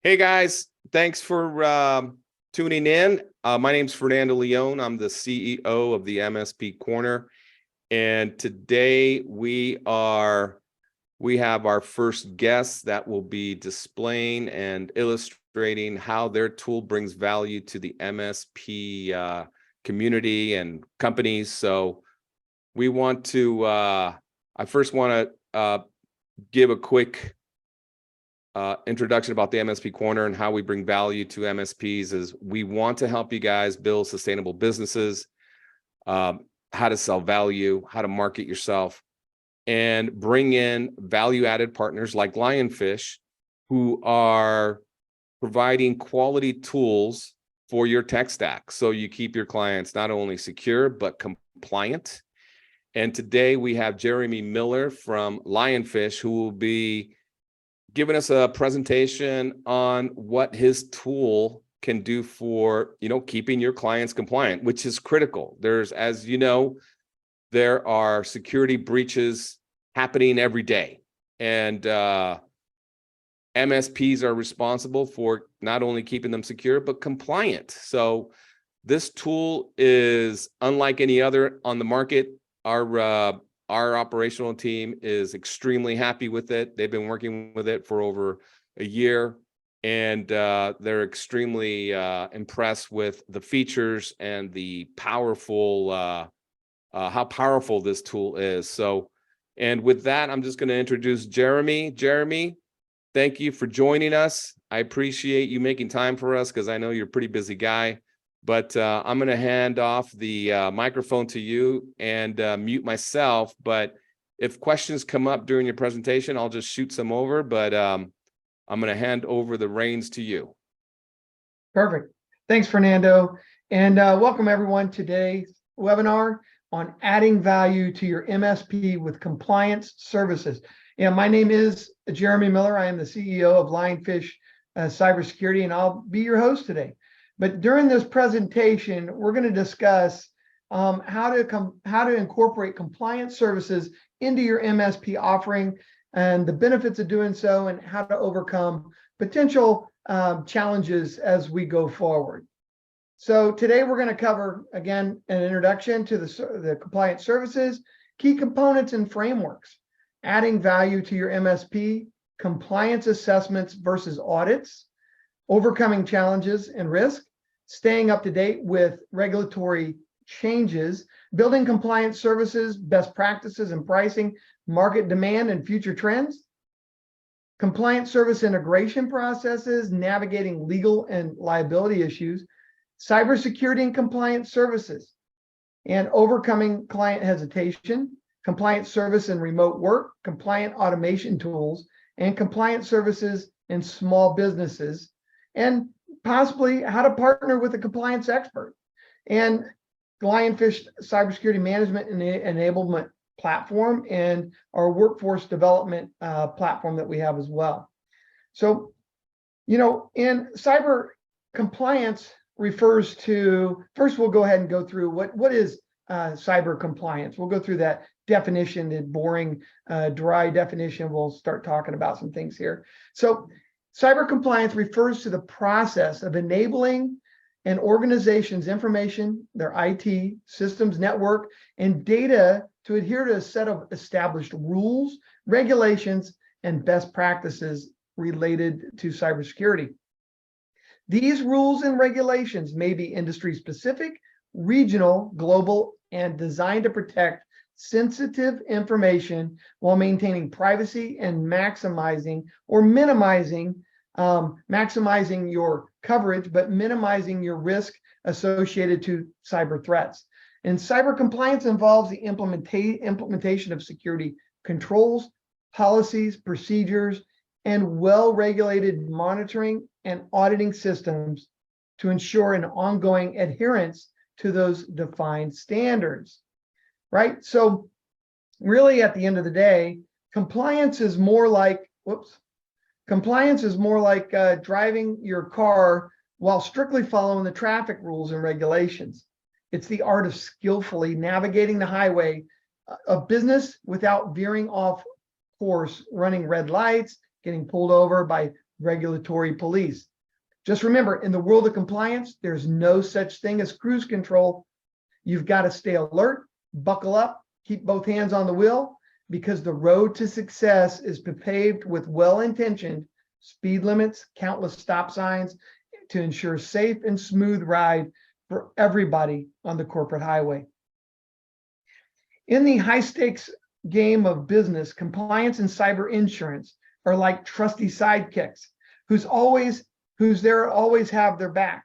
Hey guys, thanks for tuning in. My name's Fernando Leon. I'm the CEO of the MSP Corner, and today we have our first guest that will be displaying and illustrating how their tool brings value to the MSP community and companies. So we want to. I first want to give a quick introduction about the MSP Corner and how we bring value to MSPs. Is we want to help you guys build sustainable businesses, how to sell value, how to market yourself, and bring in value-added partners like Lionfish, who are providing quality tools for your tech stack, so you keep your clients not only secure, but compliant. And today we have Jeremy Miller from Lionfish, who will be giving us a presentation on what his tool can do for, keeping your clients compliant, which is critical. There's, as you know, there are security breaches happening every day. And MSPs are responsible for not only keeping them secure, but compliant. So this tool is unlike any other on the market. Our operational team is extremely happy with it. They've been working with it for over a year, and they're extremely impressed with the features and the how powerful this tool is. So, and with that, I'm just going to introduce Jeremy. Jeremy, thank you for joining us. I appreciate you making time for us because I know you're a pretty busy guy. But I'm going to hand off the microphone to you and mute myself. But if questions come up during your presentation, I'll just shoot some over. But I'm going to hand over the reins to you. Perfect. Thanks, Fernando. And welcome everyone to today's webinar on adding value to your MSP with compliance services. Yeah, my name is Jeremy Miller. I am the CEO of Lionfish Cybersecurity, and I'll be your host today. But during this presentation, we're going to discuss how to incorporate compliance services into your MSP offering and the benefits of doing so, and how to overcome potential challenges as we go forward. So today we're going to cover, again, an introduction to the compliance services, key components and frameworks, adding value to your MSP, compliance assessments versus audits, overcoming challenges and risk, staying up to date with regulatory changes, building compliance services, best practices and pricing, market demand and future trends, compliance service integration processes, navigating legal and liability issues, cybersecurity and compliance services, and overcoming client hesitation, compliance service and remote work, compliant automation tools, and compliance services in small businesses, and possibly how to partner with a compliance expert, and Lionfish cybersecurity management and enablement platform, and our workforce development platform that we have as well. So, in cyber compliance refers to, first we'll go ahead and go through what is cyber compliance. We'll go through that definition, the boring, dry definition. We'll start talking about some things here. So cyber compliance refers to the process of enabling an organization's information, their IT, systems, network, and data to adhere to a set of established rules, regulations, and best practices related to cybersecurity. These rules and regulations may be industry-specific, regional, global, and designed to protect sensitive information while maintaining privacy and maximizing your coverage, but minimizing your risk associated to cyber threats. And cyber compliance involves the implementation of security controls, policies, procedures, and well-regulated monitoring and auditing systems to ensure an ongoing adherence to those defined standards, right? So really, at the end of the day, compliance is more like, driving your car while strictly following the traffic rules and regulations. It's the art of skillfully navigating the highway of business without veering off course, running red lights, getting pulled over by regulatory police. Just remember, in the world of compliance, there's no such thing as cruise control. You've got to stay alert, buckle up, keep both hands on the wheel, because the road to success is paved with well-intentioned speed limits, countless stop signs to ensure safe and smooth ride for everybody on the corporate highway. In the high-stakes game of business, compliance and cyber insurance are like trusty sidekicks who's there always have their back.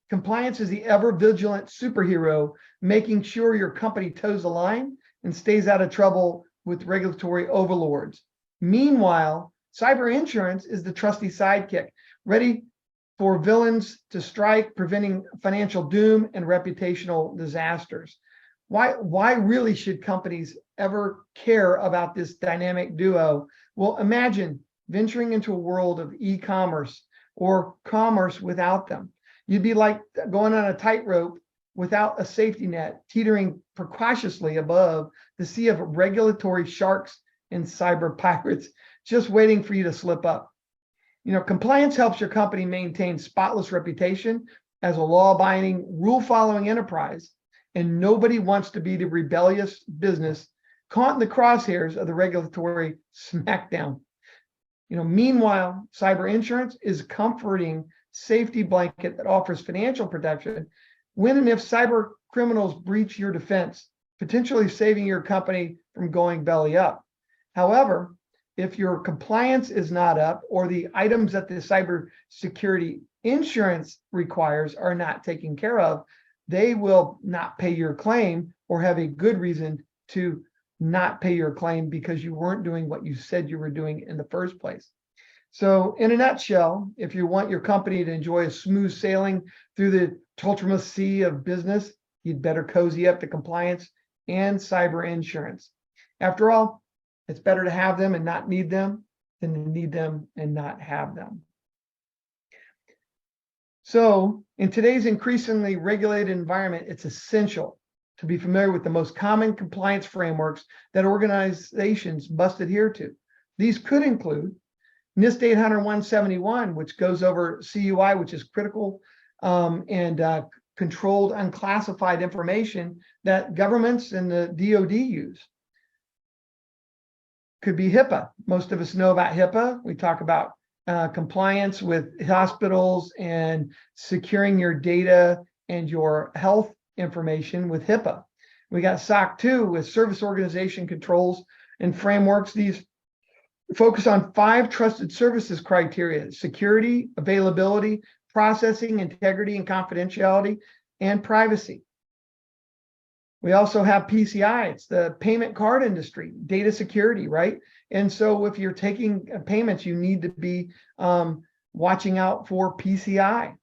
Compliance is the ever-vigilant superhero, making sure your company toes the line and stays out of trouble with regulatory overlords. Meanwhile, cyber insurance is the trusty sidekick, ready for villains to strike, preventing financial doom and reputational disasters. Why really should companies ever care about this dynamic duo? Well, imagine venturing into a world of e-commerce or commerce without them. You'd be like going on a tightrope without a safety net, teetering precautiously above the sea of regulatory sharks and cyber pirates, just waiting for you to slip up. Compliance helps your company maintain spotless reputation as a law-abiding, rule-following enterprise, and nobody wants to be the rebellious business caught in the crosshairs of the regulatory smackdown. Meanwhile, cyber insurance is a comforting safety blanket that offers financial protection when and if cyber criminals breach your defense, potentially saving your company from going belly up. However, if your compliance is not up or the items that the cybersecurity insurance requires are not taken care of, they will not pay your claim or have a good reason to not pay your claim because you weren't doing what you said you were doing in the first place. So in a nutshell, if you want your company to enjoy a smooth sailing through the tumultuous sea of business, you'd better cozy up to compliance and cyber insurance. After all, it's better to have them and not need them than to need them and not have them. So in today's increasingly regulated environment, it's essential to be familiar with the most common compliance frameworks that organizations must adhere to. These could include NIST 800-171, which goes over CUI, which is critical and controlled unclassified information that governments and the DoD use. Could be HIPAA. Most of us know about HIPAA. We talk about compliance with hospitals and securing your data and your health information with HIPAA. We got SOC 2 with service organization controls and frameworks. These focus on 5 trusted services criteria: security, availability, processing, integrity and confidentiality, and privacy. We also have PCI, it's the payment card industry, data security, right? And so if you're taking payments, you need to be watching out for PCI.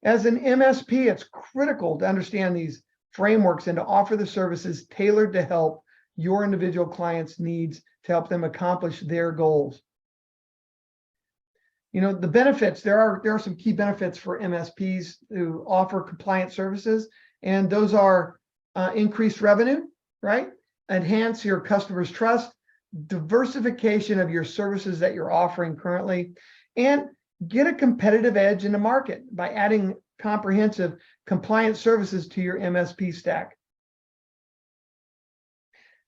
As an MSP, it's critical to understand these frameworks and to offer the services tailored to help your individual clients' needs to help them accomplish their goals. The benefits, there are some key benefits for MSPs who offer compliance services, and those are increased revenue, right? Enhance your customers' trust, diversification of your services that you're offering currently, and get a competitive edge in the market by adding comprehensive compliance services to your MSP stack.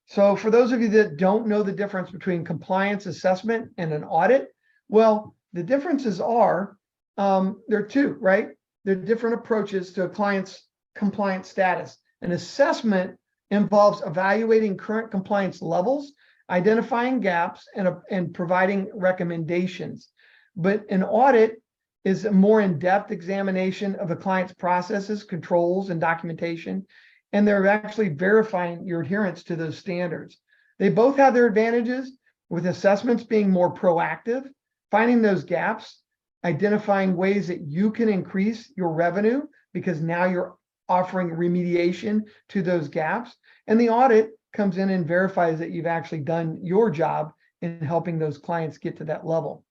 So for those of you that don't know the difference between compliance assessment and an audit, well, the differences are, there are 2, right? There are different approaches to a client's compliance status. An assessment involves evaluating current compliance levels, identifying gaps, and providing recommendations. But an audit is a more in-depth examination of the client's processes, controls, and documentation, and they're actually verifying your adherence to those standards. They both have their advantages, with assessments being more proactive, finding those gaps, identifying ways that you can increase your revenue because now you're offering remediation to those gaps. And the audit comes in and verifies that you've actually done your job in helping those clients get to that level.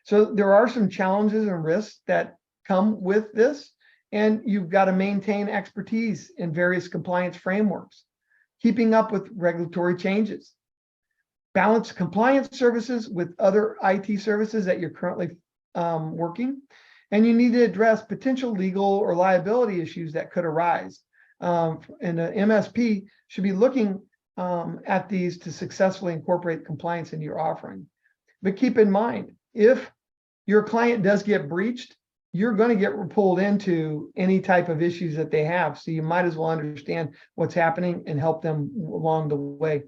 So there are some challenges and risks that come with this, and you've got to maintain expertise in various compliance frameworks, keeping up with regulatory changes, balance compliance services with other IT services that you're currently working. And you need to address potential legal or liability issues that could arise. And the MSP should be looking at these to successfully incorporate compliance into your offering. But keep in mind, if your client does get breached, you're going to get pulled into any type of issues that they have. So you might as well understand what's happening and help them along the way.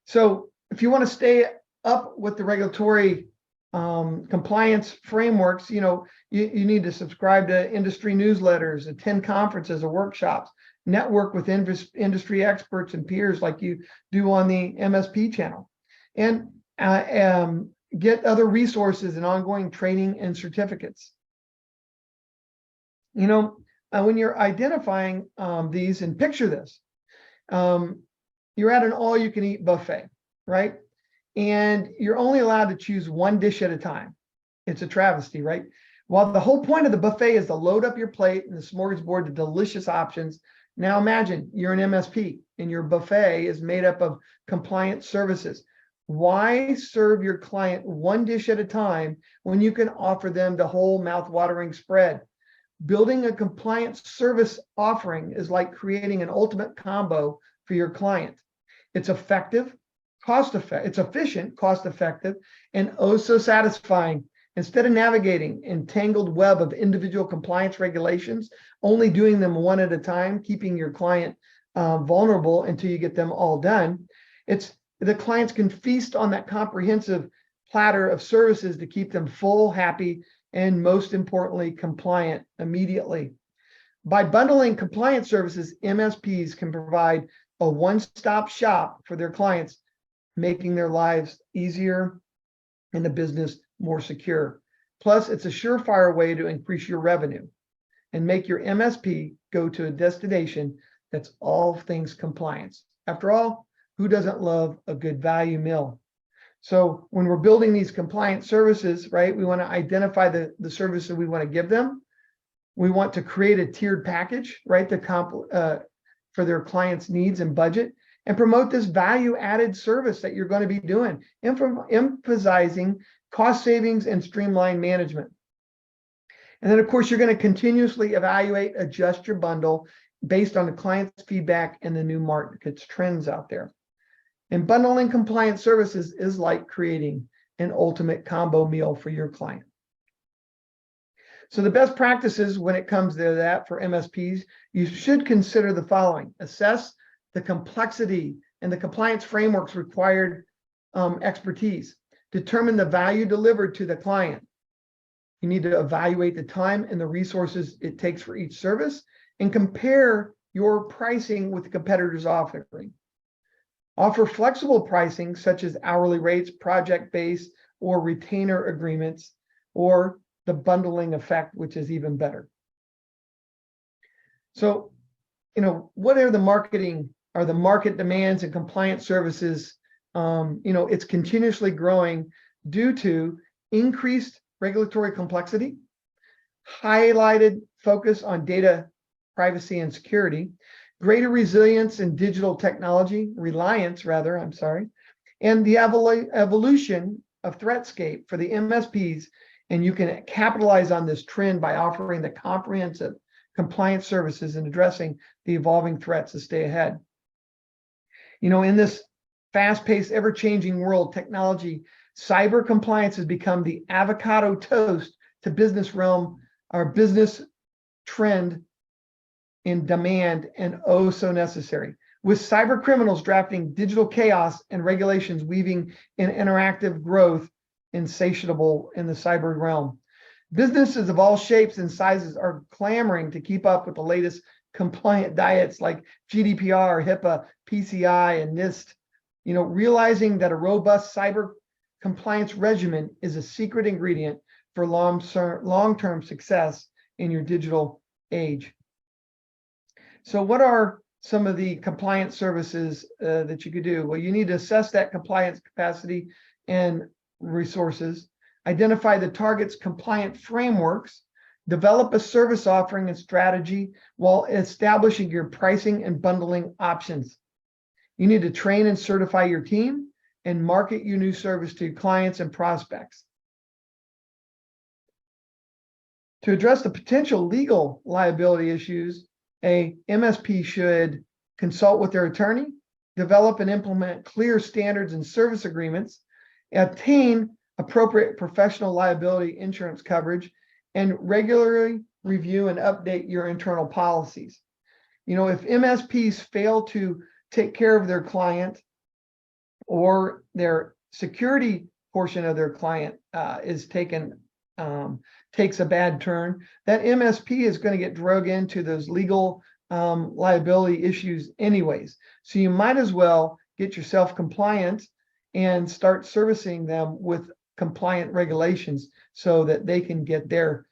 So if you want to stay up with the regulatory compliance frameworks, you need to subscribe to industry newsletters, attend conferences or workshops, network with industry experts and peers like you do on the MSP channel, and get other resources and ongoing training and certificates. When you're identifying these, and picture this, you're at an all-you-can-eat buffet, right? And you're only allowed to choose one dish at a time. It's a travesty, right? While the whole point of the buffet is to load up your plate and the smorgasbord of delicious options. Now imagine you're an MSP and your buffet is made up of compliance services. Why serve your client one dish at a time when you can offer them the whole mouth-watering spread? Building a compliance service offering is like creating an ultimate combo for your client. It's effective, it's efficient, cost-effective, and oh so satisfying. Instead of navigating an entangled web of individual compliance regulations, only doing them one at a time, keeping your client vulnerable until you get them all done, the clients can feast on that comprehensive platter of services to keep them full, happy, and most importantly, compliant immediately. By bundling compliance services, MSPs can provide a one-stop shop for their clients, making their lives easier and the business more secure. Plus, it's a surefire way to increase your revenue and make your MSP go to a destination that's all things compliance. After all, who doesn't love a good value meal? So when we're building these compliance services, right, we want to identify the services we want to give them. We want to create a tiered package, right, for their clients' needs and budget, and promote this value-added service that you're going to be doing, emphasizing cost savings and streamlined management. And then, of course, you're going to continuously evaluate, adjust your bundle based on the client's feedback and the new market's trends out there. And bundling compliance services is like creating an ultimate combo meal for your client. So the best practices when it comes to that for MSPs, you should consider the following: assess the complexity and the compliance frameworks required expertise, determine the value delivered to the client. You need to evaluate the time and the resources it takes for each service and compare your pricing with the competitor's offering. Offer flexible pricing such as hourly rates, project-based, or retainer agreements, or the bundling effect, which is even better. So, what are the market demands and compliance services? It's continuously growing due to increased regulatory complexity, highlighted focus on data privacy and security, greater reliance in digital technology, and the evolution of ThreatScape for the MSPs. And you can capitalize on this trend by offering the comprehensive compliance services and addressing the evolving threats to stay ahead. In this fast-paced, ever-changing world, technology, cyber compliance has become the avocado toast to business realm, our business trend in demand, and oh so necessary. With cyber criminals drafting digital chaos and regulations weaving in interactive growth insatiable in the cyber realm. Businesses of all shapes and sizes are clamoring to keep up with the latest compliant diets like GDPR, HIPAA, PCI, and NIST, realizing that a robust cyber compliance regimen is a secret ingredient for long-term success in your digital age. So what are some of the compliance services that you could do? Well, you need to assess that compliance capacity and resources, identify the target's compliant frameworks, develop a service offering and strategy while establishing your pricing and bundling options. You need to train and certify your team and market your new service to your clients and prospects. To address the potential legal liability issues, a MSP should consult with their attorney, develop and implement clear standards and service agreements, obtain appropriate professional liability insurance coverage, and regularly review and update your internal policies. If MSPs fail to take care of their client, or their security portion of their client takes a bad turn, that MSP is going to get drug into those legal liability issues anyways. So you might as well get yourself compliant and start servicing them with compliant regulations so that they can get their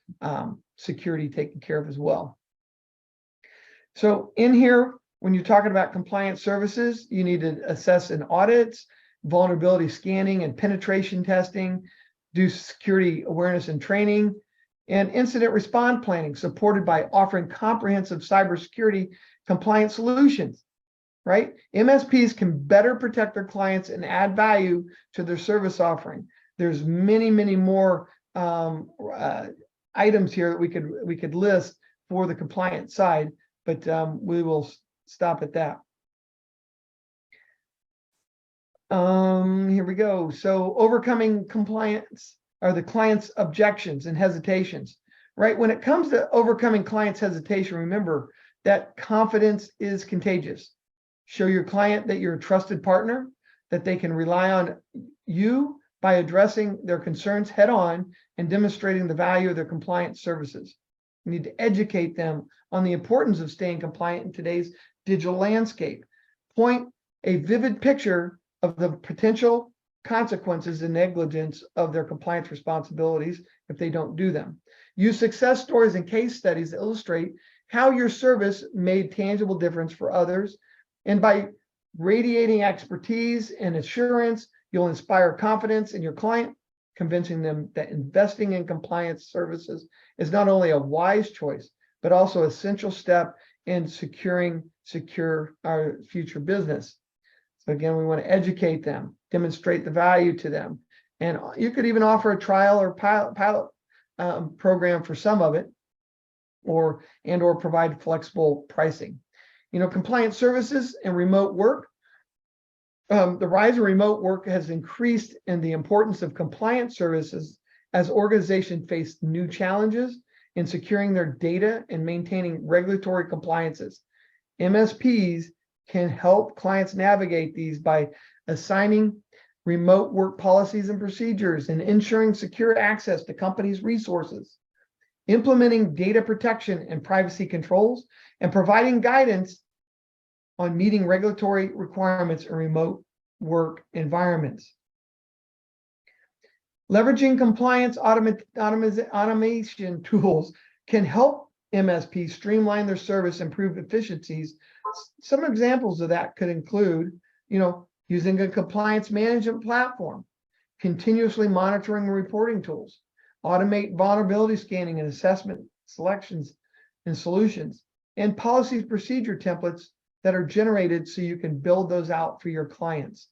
security taken care of as well. So in here, when you're talking about compliance services, you need to assess and audits, vulnerability scanning and penetration testing, do security awareness and training, and incident response planning, supported by offering comprehensive cybersecurity compliance solutions, right? MSPs can better protect their clients and add value to their service offering. There's many more items here that we could list for the compliance side, but we will stop at that. Here we go. So overcoming compliance are the client's objections and hesitations, right? When it comes to overcoming client's hesitation, remember that confidence is contagious. Show your client that you're a trusted partner, that they can rely on you by addressing their concerns head on and demonstrating the value of their compliance services. You need to educate them on the importance of staying compliant in today's digital landscape. Point a vivid picture of the potential consequences and negligence of their compliance responsibilities if they don't do them. Use success stories and case studies to illustrate how your service made tangible difference for others. And by radiating expertise and assurance, you'll inspire confidence in your client, convincing them that investing in compliance services is not only a wise choice, but also an essential step in secure our future business. So again, we want to educate them, demonstrate the value to them. And you could even offer a trial or pilot program for some of it, or provide flexible pricing. Compliance services and remote work. The rise of remote work has increased in the importance of compliance services as organizations face new challenges in securing their data and maintaining regulatory compliances. MSPs can help clients navigate these by assigning remote work policies and procedures and ensuring secure access to companies' resources, implementing data protection and privacy controls, and providing guidance on meeting regulatory requirements in remote work environments. Leveraging compliance automation tools can help MSPs streamline their service, improve efficiencies. Some examples of that could include, using a compliance management platform, continuously monitoring and reporting tools, automate vulnerability scanning and assessment selections and solutions, and policies procedure templates that are generated so you can build those out for your clients.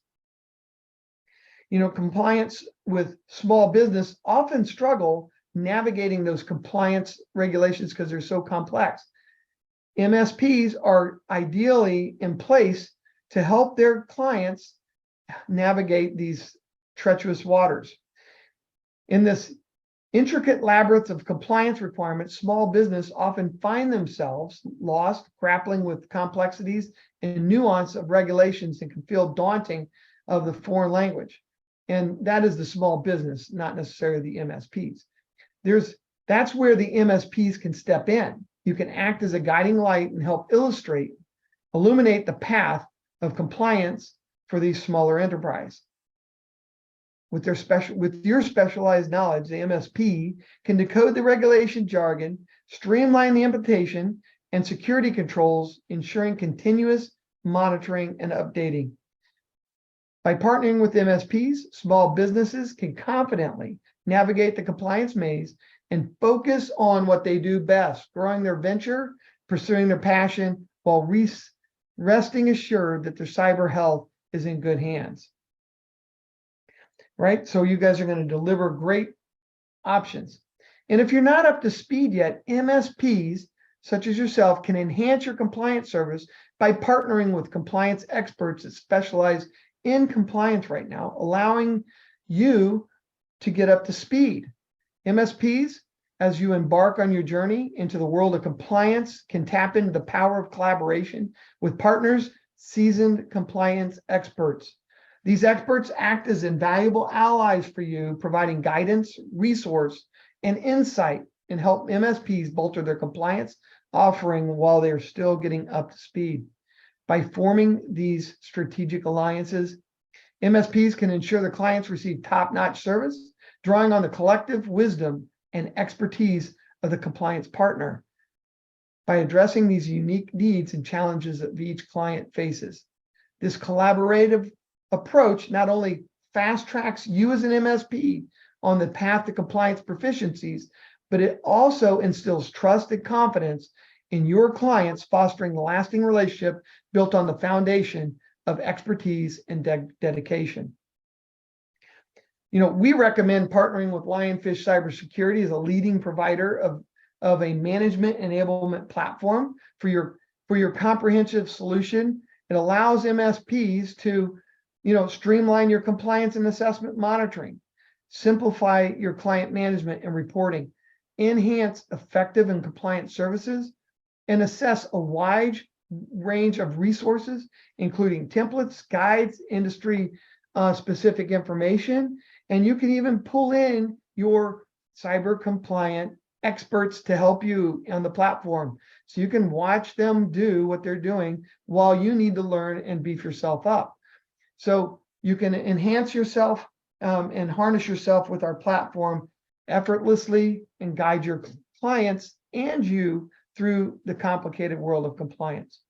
Compliance with small business often struggle navigating those compliance regulations because they're so complex. MSPs are ideally in place to help their clients navigate these treacherous waters. In this intricate labyrinth of compliance requirements, small business often find themselves lost, grappling with complexities and nuance of regulations, and can feel daunting of the foreign language. And that is the small business, not necessarily the MSPs. That's where the MSPs can step in. You can act as a guiding light and help illuminate the path of compliance for these smaller enterprises. With your specialized knowledge, the MSP can decode the regulation jargon, streamline the implementation and security controls, ensuring continuous monitoring and updating. By partnering with MSPs, small businesses can confidently navigate the compliance maze and focus on what they do best, growing their venture, pursuing their passion, while resting assured that their cyber health is in good hands. Right? So you guys are going to deliver great options. And if you're not up to speed yet, MSPs such as yourself can enhance your compliance service by partnering with compliance experts that specialize in compliance right now, allowing you to get up to speed. MSPs, as you embark on your journey into the world of compliance, can tap into the power of collaboration with partners, seasoned compliance experts. These experts act as invaluable allies for you, providing guidance, resource, and insight, and help MSPs bolster their compliance offering while they're still getting up to speed. By forming these strategic alliances, MSPs can ensure their clients receive top-notch service, drawing on the collective wisdom and expertise of the compliance partner by addressing these unique needs and challenges that each client faces. This collaborative approach not only fast tracks you as an MSP on the path to compliance proficiencies, but it also instills trust and confidence in your clients, fostering a lasting relationship built on the foundation of expertise and dedication. We recommend partnering with Lionfish Cybersecurity as a leading provider of a management enablement platform for your comprehensive solution. It allows MSPs to, streamline your compliance and assessment monitoring, simplify your client management and reporting, enhance effective and compliant services, and assess a wide range of resources, including templates, guides, industry specific information, and you can even pull in your cyber compliant experts to help you on the platform. So you can watch them do what they're doing while you need to learn and beef yourself up. So you can enhance yourself and harness yourself with our platform effortlessly and guide your clients and you through the complicated world of compliance.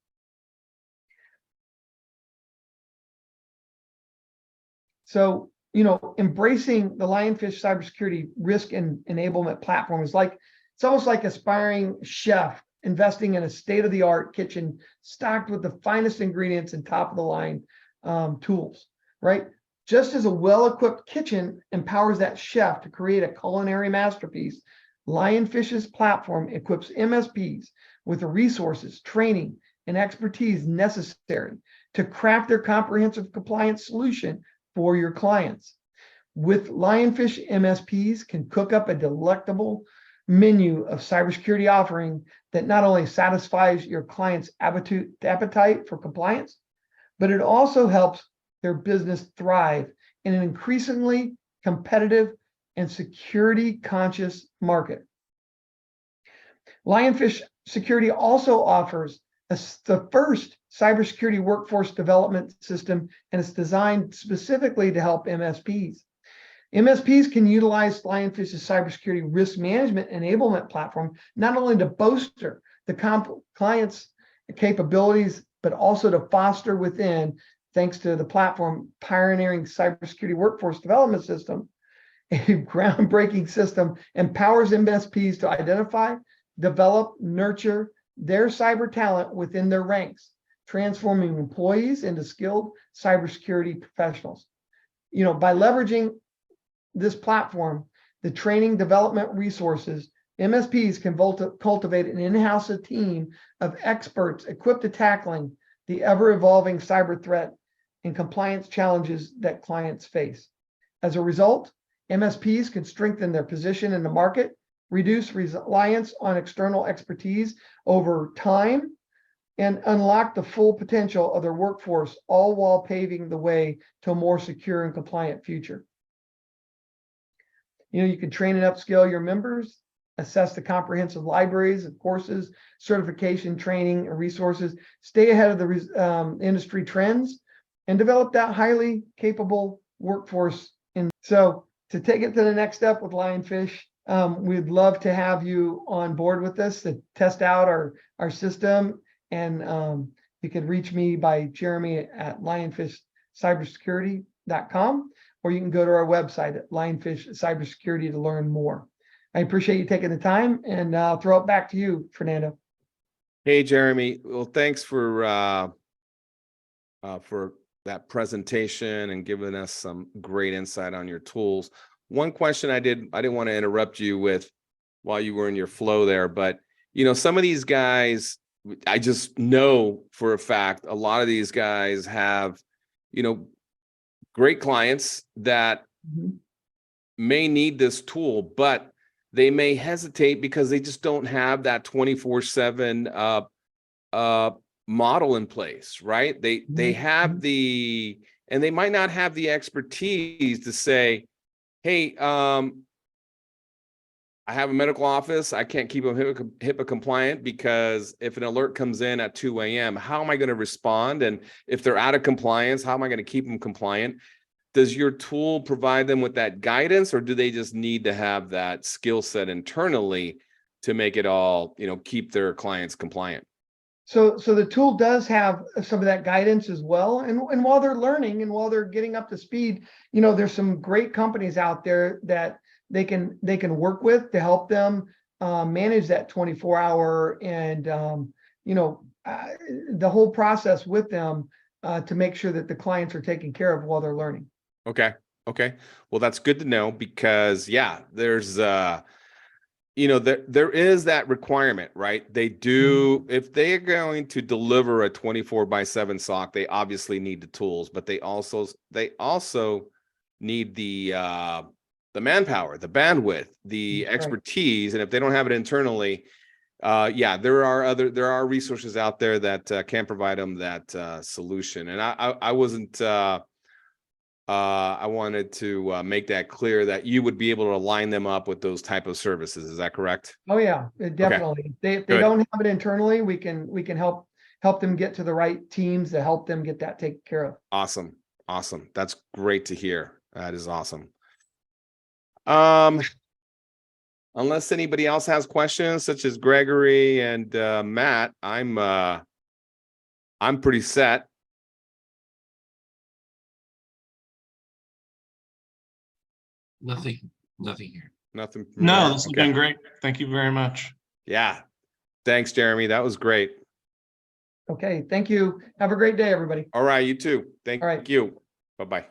So, embracing the Lionfish cybersecurity risk and enablement platform is it's almost like aspiring chef investing in a state-of-the-art kitchen stocked with the finest ingredients and top-of-the-line tools, right? Just as a well-equipped kitchen empowers that chef to create a culinary masterpiece, Lionfish's platform equips MSPs with the resources, training, and expertise necessary to craft their comprehensive compliance solution for your clients. With Lionfish, MSPs can cook up a delectable menu of cybersecurity offering that not only satisfies your client's appetite for compliance, but it also helps their business thrive in an increasingly competitive and security-conscious market. Lionfish Security also offers the first cybersecurity workforce development system, and it's designed specifically to help MSPs. MSPs can utilize Lionfish's cybersecurity risk management enablement platform not only to bolster the client's capabilities, but also to foster within, thanks to the platform pioneering cybersecurity workforce development system. A groundbreaking system empowers MSPs to identify, develop, nurture their cyber talent within their ranks, transforming employees into skilled cybersecurity professionals. By leveraging this platform, the training development resources, MSPs can cultivate an in-house team of experts equipped to tackling the ever-evolving cyber threat and compliance challenges that clients face. As a result, MSPs can strengthen their position in the market, reduce reliance on external expertise over time, and unlock the full potential of their workforce, all while paving the way to a more secure and compliant future. You can train and upskill your members, assess the comprehensive libraries of courses, certification, training, and resources, stay ahead of the industry trends, and develop that highly capable workforce. And so to take it to the next step with Lionfish, we'd love to have you on board with us to test out our system. And you can reach me by Jeremy at lionfishcybersecurity.com, or you can go to our website at Lionfish Cybersecurity to learn more. I appreciate you taking the time, and I'll throw it back to you, Fernando. Hey, Jeremy. Well, thanks for for that presentation and giving us some great insight on your tools. One question I didn't want to interrupt you with while you were in your flow there, but some of these guys, I just know for a fact, a lot of these guys have, great clients that may need this tool, but they may hesitate because they just don't have that 24/7 model in place, right? They have and they might not have the expertise to say, hey, I have a medical office. I can't keep them HIPAA compliant because if an alert comes in at 2 a.m., how am I going to respond? And if they're out of compliance, how am I going to keep them compliant? Does your tool provide them with that guidance, or do they just need to have that skill set internally to make it all, keep their clients compliant? So the tool does have some of that guidance as well. And while they're learning and while they're getting up to speed, there's some great companies out there that they can work with to help them manage that 24-hour and the whole process with them to make sure that the clients are taken care of while they're learning. Okay. Well, that's good to know because there's there is that requirement, right? They do, if they are going to deliver a 24/7 SOC, they obviously need the tools, but they also need the manpower, the bandwidth, the expertise. And if they don't have it internally, there are resources out there that can provide them that solution. And I wasn't I wanted to make that clear that you would be able to line them up with those type of services. Is that correct? Oh yeah, definitely. If they don't have it internally, we can help them get to the right teams to help them get that taken care of. Awesome. That's great to hear. That is awesome. Unless anybody else has questions, such as Gregory and Matt, I'm pretty set. Nothing here. Nothing. No, this has been great. Thank you very much. Yeah. Thanks, Jeremy. That was great. Okay. Thank you. Have a great day, everybody. All right. You too. Thank you. Bye-bye.